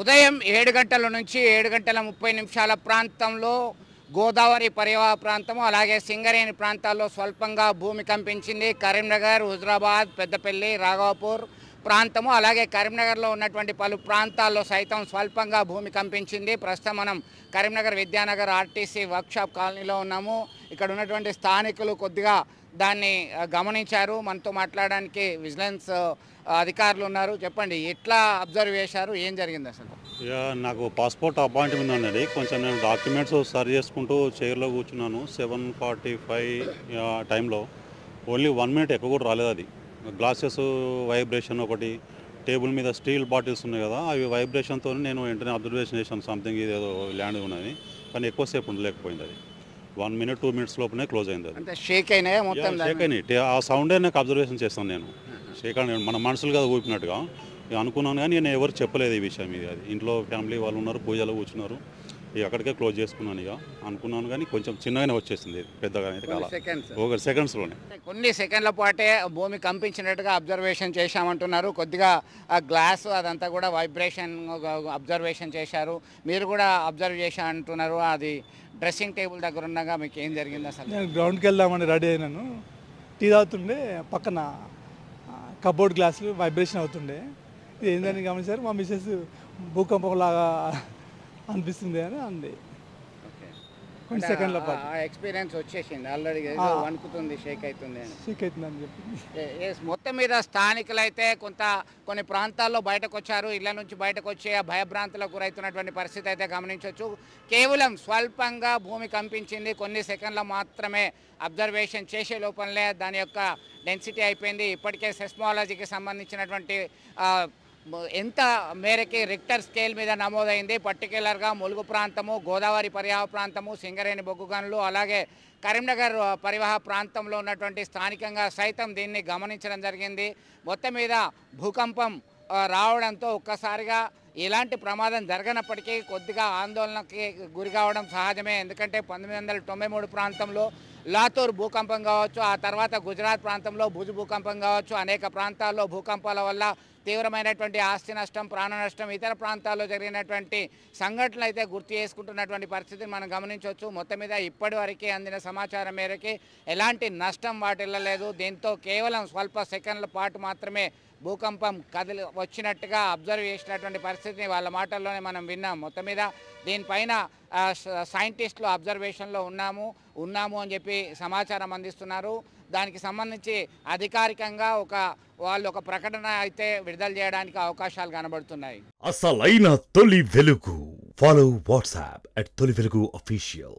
ఉదయం 7 గంటల నుంచి 7:30 ప్రాంతంలో గోదావరి పరివాహ ప్రాంతము అలాగే సింగరేణి ప్రాంతాల్లో స్వల్పంగా భూమి కంపించింది. కరీంనగర్, హుజరాబాద్, పెద్దపల్లి, రాఘవపూర్ ప్రాంతము అలాగే కరీంనగర్లో ఉన్నటువంటి పలు ప్రాంతాల్లో సైతం స్వల్పంగా భూమి కంపించింది. ప్రస్తుతం మనం కరీంనగర్ విద్యానగర్ ఆర్టీసీ వర్క్షాప్ కాలనీలో ఉన్నాము. ఇక్కడ ఉన్నటువంటి స్థానికులు కొద్దిగా దాన్ని గమనించారు. మనతో మాట్లాడడానికి విజిలెన్స్ అధికారులు ఉన్నారు. చెప్పండి, ఎట్లా అబ్జర్వ్ చేశారు, ఏం జరిగింది అసలు? నాకు పాస్పోర్ట్ అపాయింట్మెంట్ ఉన్నది. కొంచెం నేను డాక్యుమెంట్స్ సరి చేసుకుంటూ చైర్లో కూర్చున్నాను. 7:45 టైంలో ఓన్లీ 1 మినిట్ ఎక్కువ కూడా రాలేదు. అది గ్లాసెస్ వైబ్రేషన్ ఒకటి, టేబుల్ మీద స్టీల్ బాటిల్స్ ఉన్నాయి కదా, అవి వైబ్రేషన్తో నేను వెంటనే అబ్జర్వేషన్ చేశాను. సంథింగ్ ఇది ఏదో ల్యాండ్ ఉన్నది, కానీ ఎక్కువసేపు ఉండలేకపోయింది. అది 1 మినిట్ 2 మినిట్స్ లోపలనే క్లోజ్ అయింది. అది షేక్ అయినాయి మొత్తం, షేక్ అయినాయి. ఆ సౌండే నాకు అబ్జర్వేషన్ చేస్తాను నేను. షేక్ అని మన మనసులు కదా ఊపినట్టుగా అనుకున్నాను, కానీ నేను ఎవరు చెప్పలేదు ఈ విషయం. ఇది అది ఇంట్లో ఫ్యామిలీ వాళ్ళు ఉన్నారు, పూజలో కూర్చున్నారు, అక్కడికే క్లోజ్ చేసుకున్నాను. ఇక అనుకున్నాను, కానీ కొంచెం చిన్నగానే వచ్చేసింది, పెద్దగా అయితే కాదు, ఒక సెకండ్స్లోనే. కొన్ని సెకండ్ల పాటే భూమి కంపించినట్టుగా అబ్జర్వేషన్ చేశామంటున్నారు. కొద్దిగా ఆ గ్లాస్ అదంతా కూడా వైబ్రేషన్ అబ్జర్వేషన్ చేశారు. మీరు కూడా అబ్జర్వ్ చేశా అంటున్నారు. అది డ్రెస్సింగ్ టేబుల్ దగ్గర ఉండగా మీకు ఏం జరిగింది అసలు? నేను గ్రౌండ్కి వెళ్దామని రెడీ అయినాను. టీ తాగుతుండే పక్కన కబోర్డ్ గ్లాసులు వైబ్రేషన్ అవుతుండే. ఇది ఏందని గమనించారు. మా మిస్సెస్ భూకంపంలాగా అనిపిస్తుంది అని అంది. కొన్ని సెకండ్ల పాటు ఎక్స్పీరియన్స్ వచ్చేసింది ఆల్రెడీ, వణుకుతుంది, షేక్ అవుతుంది అని చెప్పింది. మొత్తం మీద స్థానికులైతే కొన్ని ప్రాంతాల్లో బయటకు వచ్చారు. ఇళ్ల నుంచి బయటకు వచ్చి భయభ్రాంతులకు గురవుతున్నటువంటి పరిస్థితి అయితే గమనించవచ్చు. కేవలం స్వల్పంగా భూమి కంపించింది, కొన్ని సెకండ్ల మాత్రమే అబ్జర్వేషన్ చేసే లోపలనే దాని యొక్క డెన్సిటీ అయిపోయింది. ఇప్పటికే సెస్మాలజీకి సంబంధించినటువంటి ఎంత మేరకి రిక్టర్ స్కేల్ మీద నమోదైంది. పర్టికులర్గా ములుగు ప్రాంతము, గోదావరి పరివాహ ప్రాంతము, సింగరేణి బొగ్గు గనులు అలాగే కరీంనగర్ పరివాహ ప్రాంతంలో ఉన్నటువంటి స్థానికంగా సైతం దీన్ని గమనించడం జరిగింది. మొత్తం మీద భూకంపం రావడంతో ఒక్కసారిగా ఎలాంటి ప్రమాదం జరగనప్పటికీ కొద్దిగా ఆందోళనకి గురి కావడం సహజమే. ఎందుకంటే 1993 ప్రాంతంలో లాతూర్ భూకంపం కావచ్చు, ఆ తర్వాత గుజరాత్ ప్రాంతంలో భుజ్ భూకంపం కావచ్చు, అనేక ప్రాంతాల్లో భూకంపాల వల్ల తీవ్రమైనటువంటి ఆస్తి నష్టం, ప్రాణ నష్టం, ఇతర ప్రాంతాల్లో జరిగినటువంటి సంఘటనలు అయితే గుర్తు చేసుకుంటున్నటువంటి పరిస్థితిని మనం గమనించవచ్చు. మొత్తం మీద ఇప్పటివరకే అందిన సమాచారం మేరకి ఎలాంటి నష్టం వాటిల్లలేదు. దీంతో కేవలం స్వల్ప సెకండ్ల పాటు మాత్రమే భూకంపం కదిలి వచ్చినట్టుగా అబ్జర్వ్ చేసినటువంటి పరిస్థితిని వాళ్ళ మాటల్లోనే మనం విన్నాం. మొత్తం మీద దీనిపైన సైంటిస్టులు అబ్జర్వేషన్లో ఉన్నాము అని చెప్పి సమాచారం అందిస్తున్నారు. దానికి సంబంధించి అధికారికంగా వాళ్ళు ఒక ప్రకటన అయితే విడుదల చేయడానికి అవకాశాలు కనబడుతున్నాయి. అసలైన తొలి వెలుగు. ఫాలో వాట్సాప్ @తొలి వెలుగు official.